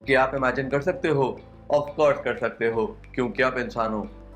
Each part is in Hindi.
कि आप इमेजिन कर सकते हो? ऑफ कोर्स कर सकते हो, क्योंकि आप इंसान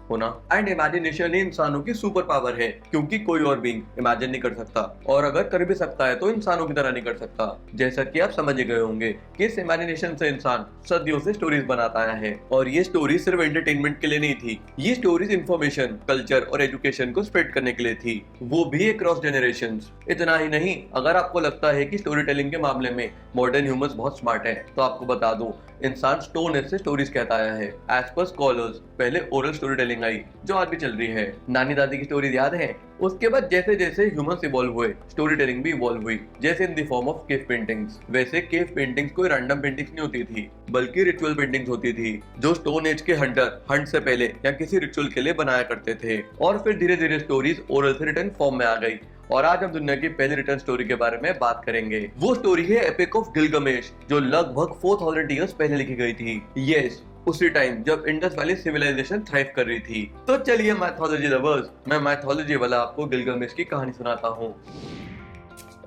हो ना? एंड इमेजिनेशन ही इंसानों की सुपर पावर है, क्योंकि कोई और बीइंग इमेजिन नहीं कर सकता, और अगर कर भी सकता है तो इंसानों की तरह नहीं कर सकता। जैसा कि आप समझ ही गए होंगे कि इस इमेजिनेशन से इंसान सदियों से स्टोरीज बनाता आया है, और ये स्टोरी सिर्फ एंटरटेनमेंट के लिए नहीं थी। ये स्टोरीज इंफॉर्मेशन, कल्चर और एजुकेशन को स्प्रेड करने के लिए थी, वो भी अक्रॉस जनरेशंस। इतना ही नहीं, अगर आपको लगता है कि स्टोरी टेलिंग के मामले में मॉडर्न ह्यूमंस बहुत स्मार्ट हैं, तो आपको बता दूं, इंसान स्टोन एज से स्टोरीज कहता आया है। एज पर स्कॉलर्स, पहले ओरल स्टोरी टेलिंग आई, जो आज भी चल रही है। नानी दादी की स्टोरीज याद है? उसके बाद जैसे जैसे ह्यूमंस इवॉल्व हुए, स्टोरी टेलिंग भी इवॉल्व हुई, जैसे in the form of cave paintings. वैसे केव पेंटिंग्स कोई रैंडम पेंटिंग्स नहीं होती थी, बल्कि रिचुअल पेंटिंग्स होती थी, जो स्टोन एज के हंटर हंट से पहले या किसी रिचुअल के लिए बनाया करते थे। और फिर धीरे धीरे स्टोरीज ओरल से रिटन फॉर्म में आ गई, और आज हम दुनिया की पहली रिटर्न स्टोरी के बारे में बात करेंगे। वो स्टोरी है एपिक ऑफ गिलगमेश, जो लगभग 4000 ईयर्स पहले लिखी गई थी। यस, उसी टाइम जब इंडस वैली सिविलाइजेशन थ्राइव कर रही थी। तो चलिए माइथोलॉजी लवर्स, मैं माइथोलॉजी वाला आपको गिलगमेश की कहानी सुनाता हूँ।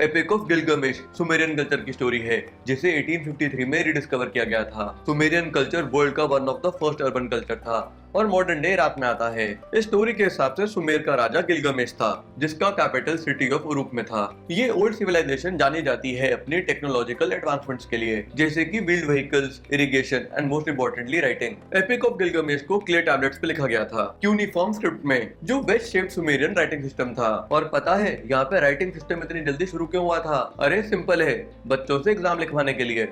Epic of Gilgamesh Sumerian culture की स्टोरी है, जिसे 1853 में रिडिस्कवर किया गया था। सुमेरियन कल्चर वर्ल्ड का one of the first urban culture था, और मॉडर्न डे इराक में आता है। इस स्टोरी के हिसाब से सुमेर का राजा गिलगमेश था, जिसका कैपिटल सिटी ऑफ उरुक में था। ये ओल्ड सिविलाइजेशन जानी जाती है अपनी टेक्नोलॉजिकल एडवांसमेंट्स के लिए, जैसे कि wheeled vehicles, irrigation and most importantly writing. Epic of Gilgamesh को क्ले टैबलेट्स पे लिखा गया था, क्यूनिफॉर्म स्क्रिप्ट में, जो wedge shaped Sumerian writing system था। और पता है यहाँ पे राइटिंग सिस्टम इतनी जल्दी शुरू क्यों हुआ था? अरे सिंपल है, बच्चों से एग्जाम लिखवाने के लिए।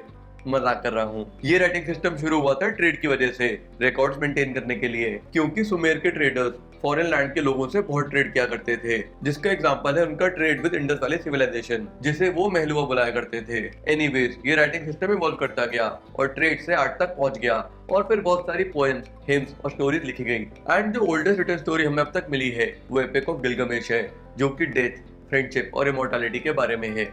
मजाक कर रहा हूँ। ये राइटिंग सिस्टम शुरू हुआ था ट्रेड की वजह से, रिकॉर्ड्स मेंटेन करने के लिए, क्योंकि सुमेर के ट्रेडर्स फॉरेन लैंड के लोगों से बहुत ट्रेड किया करते थे, जिसका एग्जांपल है उनका trade with Indus valley civilization, जिसे वो महलुआ बुलाया करते थे। एनीवेज, ये राइटिंग सिस्टम इवॉल्व करता गया और ट्रेड से आर्ट तक पहुंच गया, और फिर बहुत सारी पोएम्स, हिम्स और स्टोरीज लिखी गई। एंड जो ओल्डेस्ट रिटन स्टोरी हमें अब तक मिली है, वो एपिक ऑफ गिलगमेश है, जो कि डेथ, फ्रेंडशिप और इमोर्टैलिटी के बारे में है।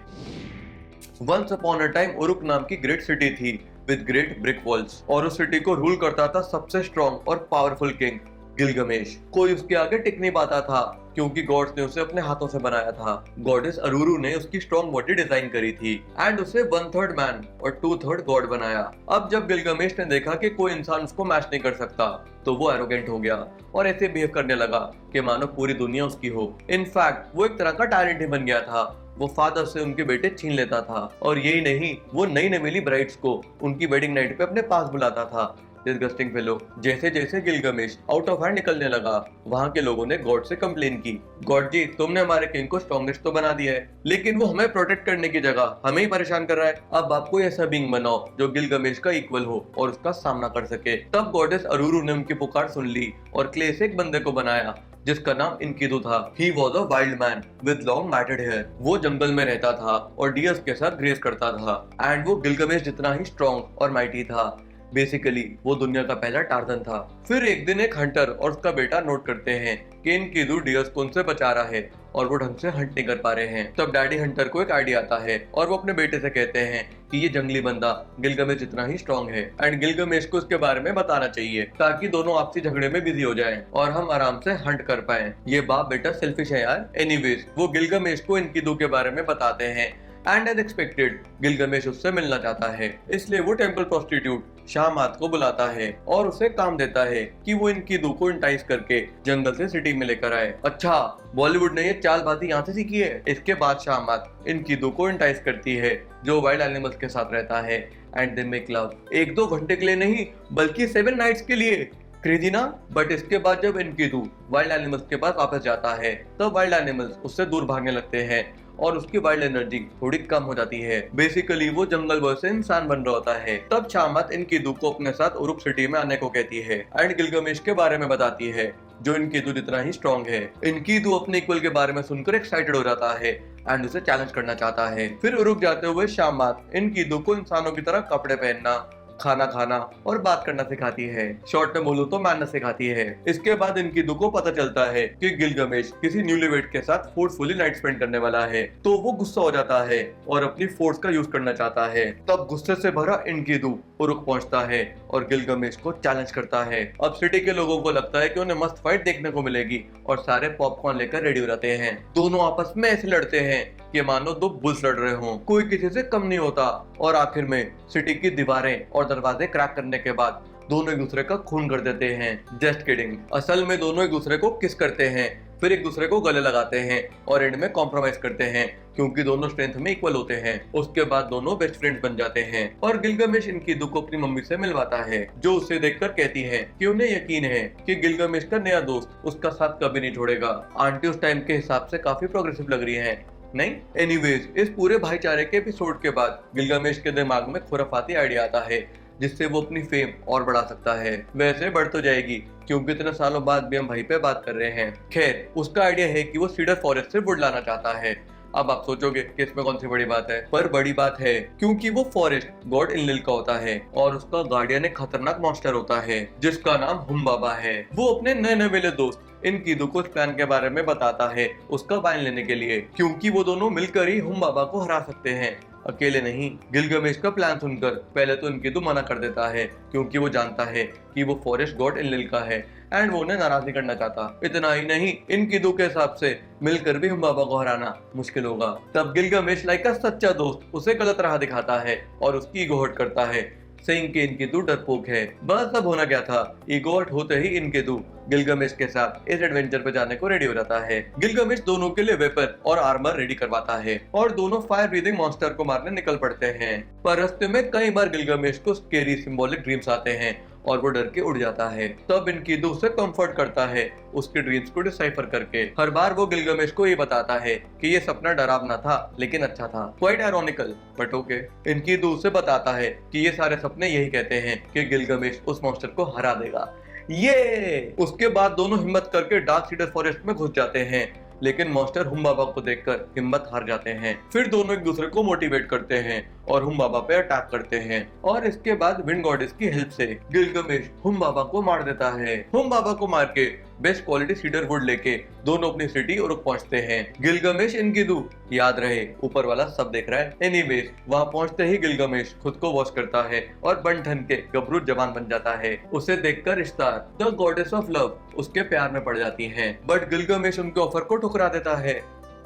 Once upon a time Uruk नाम की ग्रेट सिटी थी विद ग्रेट ब्रिक वॉल्स, और उस सिटी को रूल करता था सबसे स्ट्रॉन्ग और पावरफुल किंग गिलगमेश। कोई उसके आगे टिक नहीं पाता था, क्योंकि गॉड्स ने उसे अपने हाथों से बनाया था। गॉडेस अरूरू ने उसकी स्ट्रॉन्ग बॉडी डिजाइन करी थी, एंड उसे 1/3 मैन और 2/3 गॉड बनाया। अब जब गिलगमेश ने देखा कि कोई इंसान उसको मैच नहीं कर सकता, तो वो एरोगेंट हो गया और ऐसे बिहेव करने लगा कि मानो पूरी दुनिया उसकी हो। इनफैक्ट वो एक तरह का टायरेंट ही बन गया था। वो फादर से उनके बेटे छीन लेता था, और यही नहीं, वो नई नवेली ब्राइड्स को उनकी वेडिंग नाइट पे अपने पास बुलाता था। Disgusting fellow. जैसे जैसे गिलगमेश आउट ऑफ हैंड निकलने लगा, वहाँ के लोगों ने गॉड से कंप्लेन की, गॉड जी, तुमने हमारे किंग को स्ट्रॉन्गेस्ट तो बना दिया है, लेकिन वो हमें प्रोटेक्ट करने की जगह हमें ही परेशान कर रहा है। अब आप कोई ऐसा बीइंग बनाओ जो गिलगमेश का इक्वल हो और उसका सामना कर सके। तब गॉडेस अरूरू ने उनकी पुकार सुन ली और क्ले से एक बंदे को बनाया, जिसका नाम इनकिदू था। He was a wild man with long matted hair. वो जंगल में रहता था और डियर्स के साथ ग्रेस करता था, एंड वो गिलगमेश जितना ही स्ट्रॉन्ग और माइटी था। बेसिकली वो दुनिया का पहला टार्जन था। फिर एक दिन एक हंटर और उसका बेटा नोट करते हैं कि इनकिदू डियर्स को उनसे बचा रहा है और वो ढंग से हंट नहीं कर पा रहे हैं। तब डैडी हंटर को एक आइडिया आता है, और वो अपने बेटे से कहते हैं कि ये जंगली बंदा गिलगमेश जितना ही स्ट्रॉन्ग है, एंड गिलगमेश को उसके बारे में बताना चाहिए, ताकि दोनों आपसी झगड़े में बिजी हो जाएं और हम आराम से हंट कर पाएं। ये बाप बेटा सेल्फिश है यार। एनीवेज, वो गिलगमेश को इनकिदू के बारे में बताते हैं, एंड एज एक्सपेक्टेड गिलगमेश उससे मिलना चाहता है, इसलिए वो टेंपल प्रोस्टिट्यूट शामात को बुलाता है और उसे काम देता है कि वो इनकिदू को इंटाइस करके जंगल से सिटी में लेकर आए। अच्छा, बॉलीवुड ने ये चालबाजी यहाँ से सीखी है। इसके बाद शामात इनकिदू को इंटाइस करती है, जो वाइल्ड एनिमल्स के साथ रहता है, एंड दे मेक लव। 1-2 घंटे के लिए नहीं, बल्कि 7 नाइट्स के लिए। क्रेजी ना? बट इसके बाद जब इनकिदू वाइल्ड एनिमल्स के पास वापस जाता है, तो वाइल्ड एनिमल्स उससे दूर भागने लगते हैं और उसकी वाइल्ड एनर्जी थोड़ी कम हो जाती है। बेसिकली वो जंगल बॉय से इंसान बन रहा होता है। तब शामत इनकिदू को अपने साथ उरुक सिटी में आने को कहती है, एंड गिलगमेश के बारे में बताती है, जो इनकिदू जितना ही स्ट्रॉन्ग है। इनकिदू अपने इक्वल के बारे में सुनकर एक्साइटेड हो जाता है एंड उसे चैलेंज करना चाहता है। फिर उरुक जाते हुए शामत इनकिदू को इंसानों की तरह कपड़े पहनना, खाना खाना और बात करना सिखाती है। शॉर्ट में बोलूं तो मैनर्स सिखाती है। इसके बाद इनकिदू को पता चलता है कि गिलगमेश किसी न्यूलीवेड के साथ फोर्सफुली नाइट स्पेंड करने वाला है, तो वो गुस्सा हो जाता है और अपनी फोर्स का यूज करना चाहता है। तब गुस्से से भरा इनकिदू उरुक पहुंचता है और गिलगामेश को चैलेंज करता है। अब सिटी के लोगों को लगता है कि उन्हें मस्त फाइट देखने को मिलेगी और सारे पॉपकॉर्न लेकर रेडी हो जाते हैं। दोनों आपस में ऐसे लड़ते हैं कि मानो दो बुल्स लड़ रहे हों, कोई किसी से कम नहीं होता। और आखिर में सिटी की दीवारें और दरवाजे क्रैक करने के बाद दोनों एक दूसरे का खून कर देते हैं। जस्ट किडिंग, असल में दोनों एक दूसरे को किस करते हैं, फिर एक दूसरे को गले लगाते हैं और एंड में कॉम्प्रोमाइज करते हैं क्योंकि दोनों स्ट्रेंथ में इक्वल होते हैं। उसके बाद दोनों बेस्ट फ्रेंड्स बन जाते हैं और गिलगामेश इनकीदू को अपनी मम्मी से मिलवाता है, जो उसे देखकर कहती है कि उन्हें यकीन है कि गिलगामेश का नया दोस्त उसका साथ कभी नहीं छोड़ेगा। आंटी उस टाइम के हिसाब से काफी प्रोग्रेसिव लग रही है, नहीं? एनीवेज, इस पूरे भाईचारे के एपिसोड के बाद गिलगामेश के दिमाग में खुराफाती आइडिया आता है जिससे वो अपनी फेम और बढ़ा सकता है। वैसे बढ़ तो जाएगी क्योंकि इतने सालों बाद भी हम भाई पे बात कर रहे हैं। खैर, उसका आइडिया है कि वो सीडर फॉरेस्ट से वुड लाना चाहता है। अब आप सोचोगे कि इसमें कौन सी बड़ी बात है, पर बड़ी बात है क्योंकि वो फॉरेस्ट गॉड इनलिल का होता है और उसका गार्डियन एक खतरनाक मॉन्स्टर होता है जिसका नाम हुम्बाबा है। वो अपने नए नवेले दोस्त इनकीदू को इस प्लान के बारे में बताता है उसका वाइन लेने के लिए, क्योंकि वो दोनों मिलकर ही हुम्बाबा को हरा सकते हैं, अकेले नहीं। गिलगामेश का प्लान सुनकर पहले तो इनकीदू मना कर देता है क्योंकि वो जानता है कि वो फॉरेस्ट गॉड इनलिल का है एंड वो उन्हें नाराज नहीं करना चाहता। इतना ही नहीं, इनकीदू के हिसाब से मिलकर भी हुम्बाबा को हराना मुश्किल होगा। तब गिलगामेश लाइक का सच्चा दोस्त उसे गलत राह दिखाता है और उसकी ईगो हर्ट करता है, सेइंग कि इनकीदू डरपोक है। बस अब होना क्या था, ईगो हर्ट होते ही इनकीदू गिलगामेश के साथ इस एडवेंचर पे जाने को रेडी हो जाता है। गिलगामेश दोनों के लिए वेपन और आर्मर रेडी करवाता है और दोनों फायर ब्रीदिंग मॉन्स्टर को मारने निकल पड़ते हैं। पर रास्ते में कई बार गिलगामेश को स्केरी सिंबॉलिक ड्रीम्स आते हैं और वो डर के उड़ जाता है। तब इनकीदू उसे कंफर्ट करता है उसके ड्रीम्स को डिसाइफर करके। हर बार वो गिलगामेश को ये बताता है कि ये सपना डरावना था लेकिन अच्छा था। Quite ironical but okay. Enkidu उसे बताता है कि ये सारे सपने यही कहते हैं कि गिलगामेश उस मॉन्स्टर को हरा देगा। ये उसके बाद दोनों हिम्मत करके डार्क सीडर फॉरेस्ट में घुस जाते हैं, लेकिन मॉन्स्टर हुम्बाबा को देखकर हिम्मत हार जाते हैं। फिर दोनों एक दूसरे को मोटिवेट करते हैं और हुम्बाबा पे अटैक करते हैं और इसके बाद विंड गॉडेस की हेल्प से गिलगामेश हुम्बाबा को मार देता है। हुम्बाबा को मार के बेस्ट क्वालिटी सीडर वुड लेके दोनों अपनी सिटी उरुक पहुंचते हैं। गिलगामेश इनकीदू, याद रहे ऊपर वाला सब देख रहा है। एनीवेज, वहां पहुंचते ही गिलगामेश खुद को वॉश करता है और बन ठन के गबरू जवान बन जाता है। उसे देखकर इश्तार द गॉडेस ऑफ लव उसके प्यार में पड़ जाती है, बट गिलगामेश उनके ऑफर को ठुकरा देता है।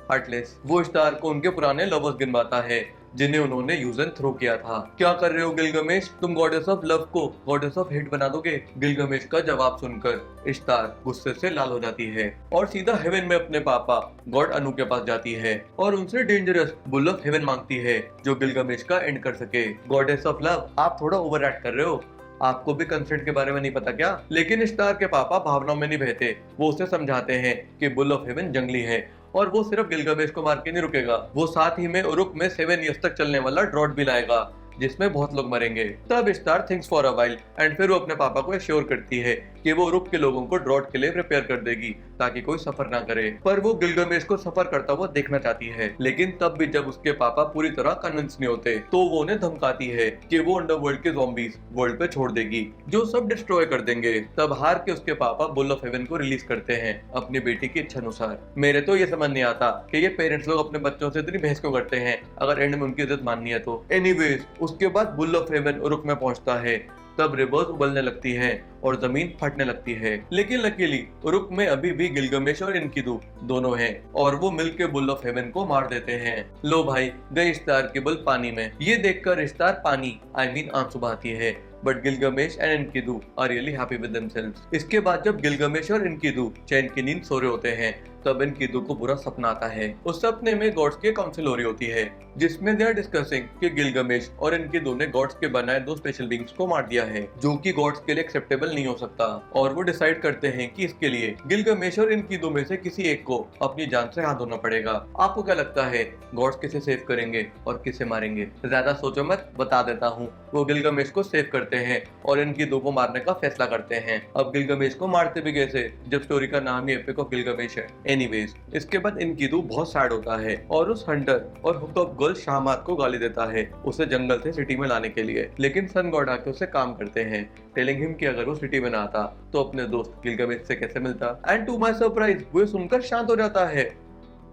हार्टलेस, वो इश्तार को उनके पुराने लवर्स गिनवाता है जिन्हें उन्होंने यूज एंड थ्रो किया था। क्या कर रहे हो गिलगामेश, तुम गॉडेस ऑफ लव को गॉडेस ऑफ हेट बना दोगे? गिलगामेश का जवाब सुनकर इश्तार गुस्से से लाल हो जाती है और सीधा हेवन में अपने पापा गॉड अनु के पास जाती है और उनसे डेंजरस बुल ऑफ हेवन मांगती है जो गिलगामेश का एंड कर सके। गॉडेस ऑफ लव, आप थोड़ा ओवर एक्ट कर रहे हो, आपको भी कंसेंट के बारे में नहीं पता क्या? लेकिन इश्तार के पापा भावनाओं में नहीं बहते। वो उसे समझाते हैं कि बुल ऑफ हेवन जंगली है और वो सिर्फ गिलगामेश को मार के नहीं रुकेगा, वो साथ ही में उरुक में 7 इयर्स तक चलने वाला ड्रॉट भी लाएगा जिसमें बहुत लोग मरेंगे। तब Ishtar thinks for a while and फिर वो अपने पापा को एश्योर करती है कि वो उरुक के लोगों को ड्रॉट के लिए प्रिपेयर कर देगी ताकि कोई सफर ना करे। पर वो गिलगामेश को सफर करता हुआ देखना चाहती है, लेकिन तब भी जब उसके पापा पूरी तरह कन्विंस नहीं होते तो वो उन्हें धमकाती है कि वो अंडरवर्ल्ड के ज़ॉम्बीज वर्ल्ड पे छोड़ देगी जो सब डिस्ट्रॉय कर देंगे। तब हार के उसके पापा बुल ऑफ हेवन को रिलीज करते हैं अपनी बेटी की इच्छा अनुसार। मेरे तो ये समझ नहीं आता कि ये पेरेंट्स लोग अपने बच्चों से इतनी बहस क्यों करते हैं अगर एंड में उनकी इज्जत माननी है तो। एनीवेज, उसके बाद बुल ऑफ हेवन उरुक में पहुंचता है। तब रिवर्स उबलने लगती है और जमीन फटने लगती है, लेकिन लकीली उरुक में अभी भी गिलगामेश और इनकीदू दोनों हैं और वो मिलके बुल ऑफ हेवन को मार देते हैं। लो भाई, गई इश्तार की बुल पानी में। ये देखकर इश्तार पानी आंसू बहाती है, but Gilgamesh and Enkidu are really happy with themselves. इसके बाद जब गिलगामेश और इनकीदू चैन की नींद सो रहे होते हैं तब इनकीदू को बुरा सपना आता है। उस सपने में गॉड्स की काउंसिल हो रही होती है जिसमें दे आर डिस्कसिंग कि गिलगामेश और इनकीदू ने गॉड्स के बनाए 2 स्पेशल बीइंग्स को मार दिया है जो कि गॉड्स के लिए एक्सेप्टेबल नहीं हो सकता और वो डिसाइड करते हैं कि इसके लिए गिलगामेश और इनकीदू में से किसी एक को अपनी जान से हाथ धोना पड़ेगा। आपको क्या लगता है गॉड्स किसे सेव करेंगे और किसे मारेंगे? ज्यादा सोचो मत, बता देता हूँ। वो गिलगामेश को सेव करते हैं और इनकीदू को मारने का फैसला करते हैं। अब गिलगामेश को मारते भी कैसे जब स्टोरी का नाम ही एपिक ऑफ गिलगामेश है। एनीवेज, इसके बाद इनकीदू बहुत सैड होता है और उस हंटर और हुकअप गर्ल शाहमाद को गाली देता है उसे जंगल से सिटी में लाने के लिए, लेकिन सन गॉड आके उसे काम करते हैं टेलिंग हिम कि अगर वो सिटी में ना आता तो अपने दोस्त गिलगामेश से कैसे मिलता। एंड टू माय सरप्राइज वो सुनकर शांत हो जाता है।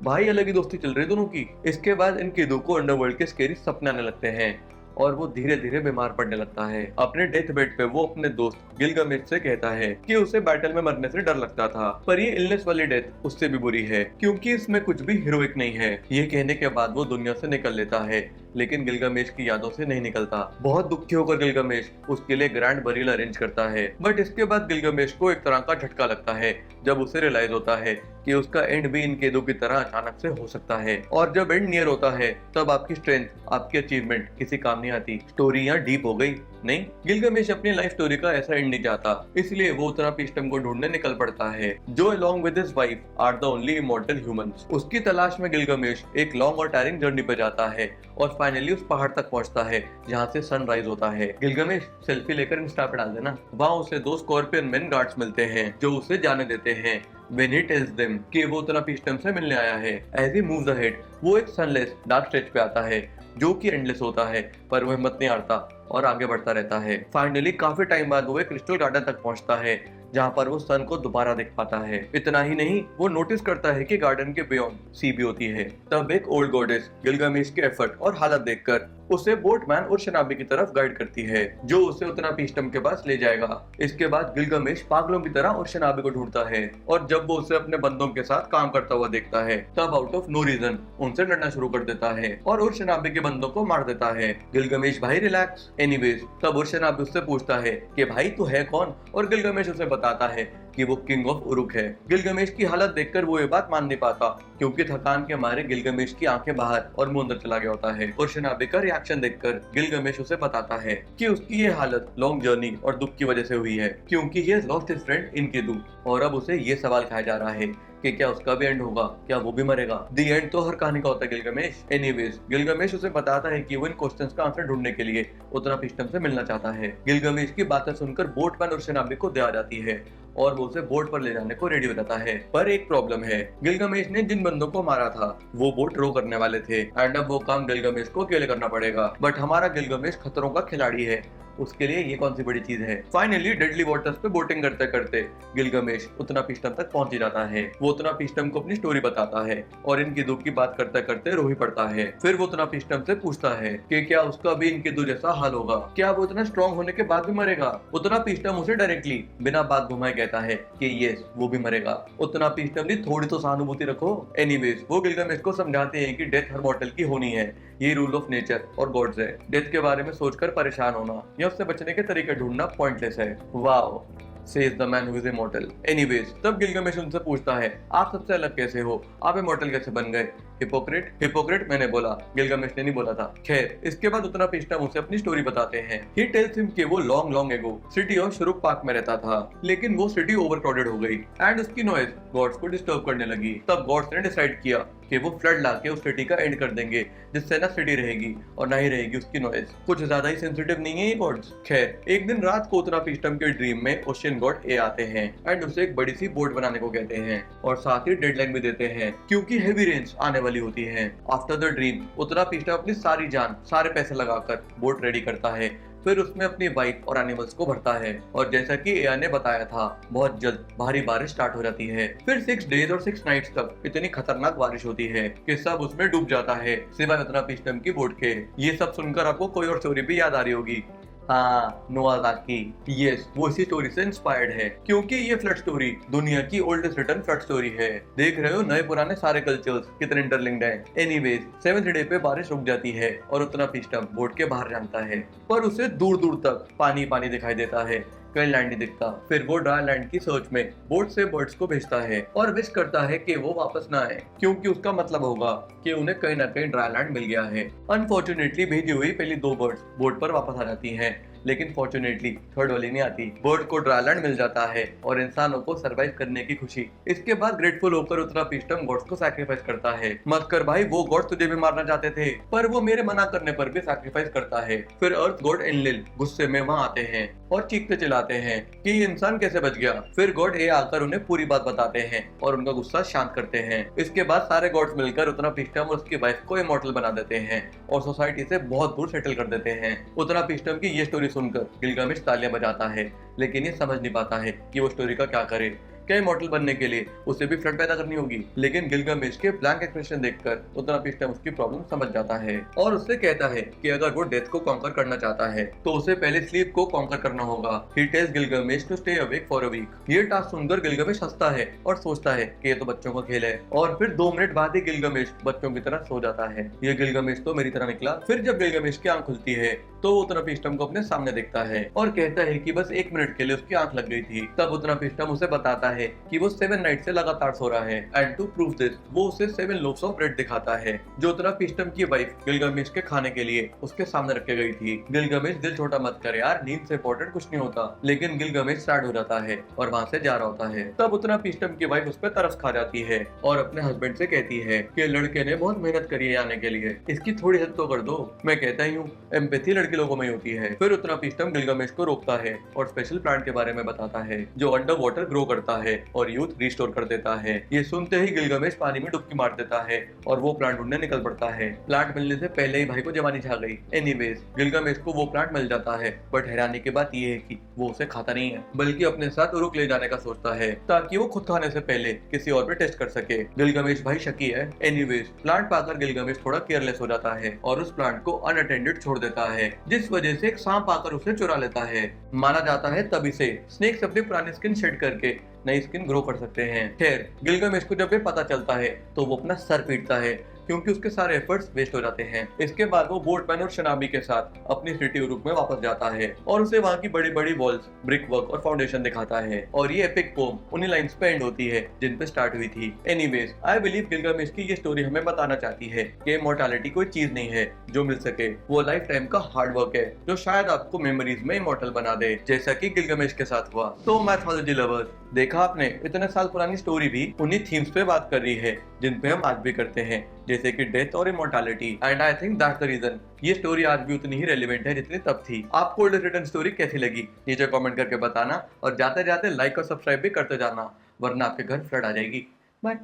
भाई अलग ही दोस्ती चल रही दोनों की। इसके बाद इनकीदू को अंडरवर्ल्ड के स्केरी सपने आने लगते हैं और वो धीरे धीरे बीमार पड़ने लगता है। अपने डेथ बेड पे वो अपने दोस्त गिलगामेश से कहता है कि उसे बैटल में मरने से डर लगता था, पर ये इलनेस वाली डेथ उससे भी बुरी है क्योंकि इसमें कुछ भी हीरोइक नहीं है। ये कहने के बाद वो दुनिया से निकल लेता है, लेकिन गिलगामेश की यादों से नहीं निकलता। बहुत दुखी होकर गिलगामेश उसके लिए ग्रैंड बरियल अरेंज करता है, बट इसके बाद गिलगामेश को एक तरह का झटका लगता है जब उसे रियलाइज होता है कि उसका एंड भी इन केदों की तरह अचानक से हो सकता है। और जब एंड नियर होता है तब आपकी स्ट्रेंथ, आपकी अचीवमेंट किसी काम नहीं आती। स्टोरी यहाँ डीप हो गई नहीं। गिलगामेश अपनी लाइफ स्टोरी का ऐसा एंड नहीं चाहता, इसलिए वो उत्तरापिष्टम को ढूंढने निकल पड़ता है, जो along with his wife are the only immortal humans. उसकी तलाश में गिलगामेश एक लॉन्ग और टायरिंग जर्नी पर जाता है और फाइनली उस पहाड़ तक पहुंचता है जहाँ से सनराइज होता है। गिलगामेश सेल्फी लेकर इंस्टा पे डाल देना। वहाँ उसे 2 स्कॉर्पियन मेन गार्ड्स मिलते हैं जो उसे जाने देते हैं when he tells them कि वो उत्तरापिष्टम से मिलने आया है। As he moves ahead, वो एक सनलेस डार्क स्ट्रेच पे आता है जो कि एंडलेस होता है, पर वो हिम्मत नहीं हारता और आगे बढ़ता रहता है। फाइनली काफी टाइम बाद वो एक क्रिस्टल गार्डन तक पहुंचता है जहाँ पर वो सन को दोबारा देख पाता है। इतना ही नहीं, वो नोटिस करता है कि गार्डन के बियॉन्ड सी भी होती है। तब एक ओल्ड गॉडेस गिलगामेश के एफर्ट और हालत देखकर उसे बोटमैन और शनाबी की तरफ गाइड करती है, जो उसे उत्तरापिष्टम के पास ले जाएगा। इसके बाद गिलगामेश पागलों की तरह और शनाबी को ढूंढता है, और जब वो उसे अपने बंदों के साथ काम करता हुआ देखता है तब आउट ऑफ नो रीजन उनसे लड़ना शुरू कर देता है और उर्शनाबी के बंदों को मार देता है। गिलगामेश भाई रिलैक्स। एनीवेज, तब उर्शनाबी उससे पूछता है कि भाई तू है कौन, और गिलगामेश उसे बताता है कि वो किंग ऑफ उरुक है। गिलगामेश की हालत देखकर वो ये बात मान नहीं पाता क्योंकि थकान के मारे गिलगामेश की आंखें बाहर और मुंह अंदर चला गया होता है। और शनाबी का रिएक्शन देखकर गिलगामेश उसे बताता है कि उसकी ये हालत लॉन्ग जर्नी और दुख की वजह से हुई है क्योंकि he has lost his friend Enkidu. और अब उसे ये सवाल खाया जा रहा है कि क्या उसका भी एंड होगा, क्या वो भी मरेगा। दी एंड तो हर कहानी का होता है गिलगामेश। एनीवेज, गिलगामेश उसे बताता है कि वो इन क्वेश्चंस का आंसर ढूंढने के लिए उत्तरापिष्टम से मिलना चाहता है। गिलगामेश की बातें सुनकर बोटमैन और शनाबी को दया आ जाती है और वो उसे बोट पर ले जाने को रेडी हो जाता है। पर एक प्रॉब्लम है, गिलगामेश ने जिन बंदों को मारा था वो बोट रो करने वाले थे एंड अब वो काम गिलगामेश को अकेले करना पड़ेगा। बट हमारा गिलगामेश खतरों का खिलाड़ी है, उसके लिए ये कौन सी बड़ी चीज है। फाइनली डेडली वाटर्स पे बोटिंग करते करते गिलगामेश उत्तरापिष्टम तक पहुंच ही जाता है। वो उत्तरापिष्टम को अपनी स्टोरी बताता है और इनकी दुख की बात करते करते रो ही पड़ता है। फिर वो उत्तरापिष्टम से पूछता है कि क्या उसका भी इनके दो जैसा हाल होगा, क्या वो इतना स्ट्रॉन्ग होने के बाद भी मरेगा। उत्तरापिष्टम उसे डायरेक्टली बिना बात घुमाए कहता है कि यस, वो भी मरेगा। उत्तरापिष्टम ने थोड़ी तो सहानुभूति रखो। एनीवेज, वो गिलगामेश को समझाते हैं कि डेथ हर मॉर्टल की होनी है, ये रूल ऑफ नेचर और गॉड्स है। डेथ के बारे में सोचकर परेशान होना या उससे बचने के तरीके ढूंढना पॉइंटलेस है। Wow, says the man who is immortal. Anyways, तब गिलगामेश उनसे पूछता है आप सबसे अलग कैसे हो, आप इमॉर्टल कैसे बन गए। हिपोक्रेट मैंने बोला, गिलगामेश ने नहीं बोला था। खैर, इसके बाद उत्तरापिष्टम उसे अपनी स्टोरी बताते हैं। He tells him कि वो long ago city of शुरुक park में रहता था, लेकिन वो सिटी ओवरक्राउडेड हो गई एंड उसकी नॉइज गॉड्स को डिस्टर्ब करने लगी। तब गॉड्स ने डिसाइड किया कि वो फ्लड लाके उस सिटी का एंड कर देंगे, जिससे ना सिटी रहेगी और ना ही रहेगी उसकी नॉइज। कुछ ज्यादा ही सेंसिटिव नहीं है ये गॉड्स। खैर, एक दिन रात को उत्तरापिष्टम के ड्रीम में ओशियन गॉड ए आते हैं एंड उसे एक बड़ी सी बोट बनाने को कहते हैं और साथ ही डेडलाइन भी देते हैं क्योंकि हेवी रेन्स आने वाली होती है। आफ्टर द ड्रीम, उत्तरापिष्टम अपनी सारी जान, सारे पैसे लगाकर बोट रेडी करता है, फिर उसमें अपनी वाइफ और एनिमल्स को भरता है और जैसा कि एया ने बताया था, बहुत जल्द भारी बारिश स्टार्ट हो जाती है। फिर 6 डेज और 6 नाइट्स तक इतनी खतरनाक बारिश होती है कि सब उसमें डूब जाता है सिवाय उत्तरापिष्टम की बोट के। ये सब सुनकर आपको कोई और स्टोरी भी याद आ रही होगी। हाँ, नोआह आर्क की। यस, वो इसी स्टोरी से इंस्पायर्ड है क्योंकि ये फ्लड स्टोरी दुनिया की ओल्डेस्ट रिटन फ्लड स्टोरी है। देख रहे हो नए पुराने सारे कल्चर्स कितने इंटरलिंक्ड हैं। एनीवेज, 7th डे पे बारिश रुक जाती है और उत्तरापिष्टम बोट के बाहर जानता है, पर उसे दूर दूर तक पानी पानी दिखाई देता है, कहीं लैंड नहीं दिखता। फिर वो ड्राई लैंड की सर्च में बोट से बर्ड्स को भेजता है और विश करता है कि वो वापस ना आए क्योंकि उसका मतलब होगा कि उन्हें कहीं ना कहीं ड्राई लैंड मिल गया है। अनफॉर्चुनेटली भेजी हुई पहली 2 बर्ड्स बोट पर वापस आ जाती हैं, लेकिन फॉर्चुनेटली थर्ड वाली नहीं आती। बर्ड को ड्राई लैंड मिल जाता है और इंसानों को सरवाइव करने की खुशी। इसके बाद ग्रेटफुल होकर उत्तरापिष्टम गॉड्स को सैक्रिफाइस करता है। मत कर भाई, वो गॉड्स तुझे भी मारना चाहते थे, पर वो मेरे मना करने पर भी सैक्रिफाइस करता है। फिर अर्थ गॉड एनलिल गुस्से में वहाँ आते हैं और चीखते चिल्लाते हैं कि ये इंसान कैसे बच गया। फिर गॉड ए आकर उन्हें पूरी बात बताते हैं और उनका गुस्सा शांत करते हैं। इसके बाद सारे गॉड्स मिलकर उत्तरापिष्टम और उसकी वाइफ को इमॉर्टल बना देते हैं और सोसाइटी से बहुत दूर सेटल कर देते हैं। उत्तरापिष्टम की ये स्टोरी सुनकर गिलगामेश तालियां बजाता है, लेकिन ये समझ नहीं पाता है कि वो स्टोरी का क्या करे। क्या इमॉर्टल बनने के लिए उसे भी फ्लड पैदा करनी होगी? लेकिन गिलगामेश के ब्लैंक एक्सप्रेशन देखकर उतनापिस्टम उसकी प्रॉब्लम समझ जाता है और उससे कहता है कि अगर वो डेथ को कॉन्कर करना चाहता है तो उसे पहले स्लीप को कॉन्कर करना होगा। He tells Gilgamesh to stay awake for a week. ये टास्क सुनकर गिलगामेश हंसता है और सोचता है कि ये तो बच्चों का खेल है, और फिर 2 मिनट बाद ही गिलगामेश बच्चों की तरह सो जाता है। ये गिलगामेश तो मेरी तरह निकला। फिर जब गिलगामेश की आंख खुलती है तो वो उतनापिस्टम को अपने सामने देखता है और कहता है कि बस 1 मिनट के लिए उसकी आंख लग गई थी। तब उतनापिस्टम उसे बताता है कि वो 7 नाइट से लगातार सो रहा है एंड टू प्रूव दिस वो उसे 7 लोफ्स ऑफ ब्रेड दिखाता है जो उतनापिस्टम की वाइफ गिलगामेश के खाने के लिए उसके सामने रखे गई थी। गिलगामेश दिल छोटा मत कर यार, नींद से इंपॉर्टेंट कुछ नहीं होता। लेकिन गिलगामेश सैड हो जाता है और वहाँ से जा रहा होता है। तब उतनापिस्टम की वाइफ उस पर तरस खा जाती है और अपने हस्बैंड से कहती है कि लड़के ने बहुत मेहनत करी है आने के लिए, इसकी थोड़ी हेल्प तो कर दो। मैं कहता ही हूँ एम्पैथी लड़के लोगों में होती है। फिर उतनापिस्टम गिलगामेश को रोकता है और स्पेशल प्लांट के बारे में बताता है जो अंडर वाटर ग्रो करता है और यूथ रिस्टोर कर देता है। ये सुनते ही गिलगामेश पानी में डुबकी मार देता है और वो प्लांट ढूंढने निकल पड़ता है। प्लांट मिलने से पहले ही भाई को जवानी छा गई। एनीवेज गिलगामेश को वो प्लांट मिल जाता है, बट हैरानी की बात ये है कि वो उसे खाता नहीं है बल्कि अपने साथ उरुक ले जाने का सोचता है ताकि वो खुद खाने से पहले किसी और पे टेस्ट कर सके। गिलगामेश भाई शकी है। एनीवेज प्लांट पाकर गिलगामेश थोड़ा केयरलेस हो जाता है और उस प्लांट को अनअटेंडेड छोड़ देता है, जिस वजह से एक सांप आकर उसे चुरा लेता है। माना जाता है तभी से स्नेक्स अपनी पुरानी स्किन शेड करके नई स्किन ग्रो कर सकते हैं। खैर गिलगामेश को जब ये पता चलता है तो वो अपना सर पीटता है क्योंकि उसके सारे एफर्ट्स वेस्ट हो जाते हैं। इसके बाद वो बोटमैन और शनाबी के साथ अपनी सिटी उरुक में वापस जाता है और उसे वहाँ की बड़ी बड़ी वॉल्स, ब्रिक वर्क और फाउंडेशन दिखाता है। और ये एपिक पोम उन्हीं लाइंस पे एंड होती है जिन पे स्टार्ट हुई थी। एनीवेज आई बिलीव गिलगामेश की ये स्टोरी हमें बताना चाहती है कि इमॉर्टैलिटी कोई चीज नहीं है जो मिल सके, वो लाइफ टाइम का हार्ड वर्क है जो शायद आपको मेमोरीज में इमॉर्टल बना दे, जैसा कि गिलगामेश के साथ हुआ। तो मैथोलॉजी लवर्स, देखा आपने इतने साल पुरानी स्टोरी भी उन्हीं थीम्स पे बात कर रही है जिन पे हम आज भी करते हैं, जैसे कि डेथ और immortality. And I think that's the reason ये स्टोरी आज भी उतनी ही रेलेवेंट है जितनी तब थी। आपको ओल्ड रिटर्न स्टोरी कैसी लगी नीचे कमेंट करके बताना और जाते जाते लाइक और सब्सक्राइब भी करते जाना, वरना आपके घर फ्लड आ जाएगी। बाय।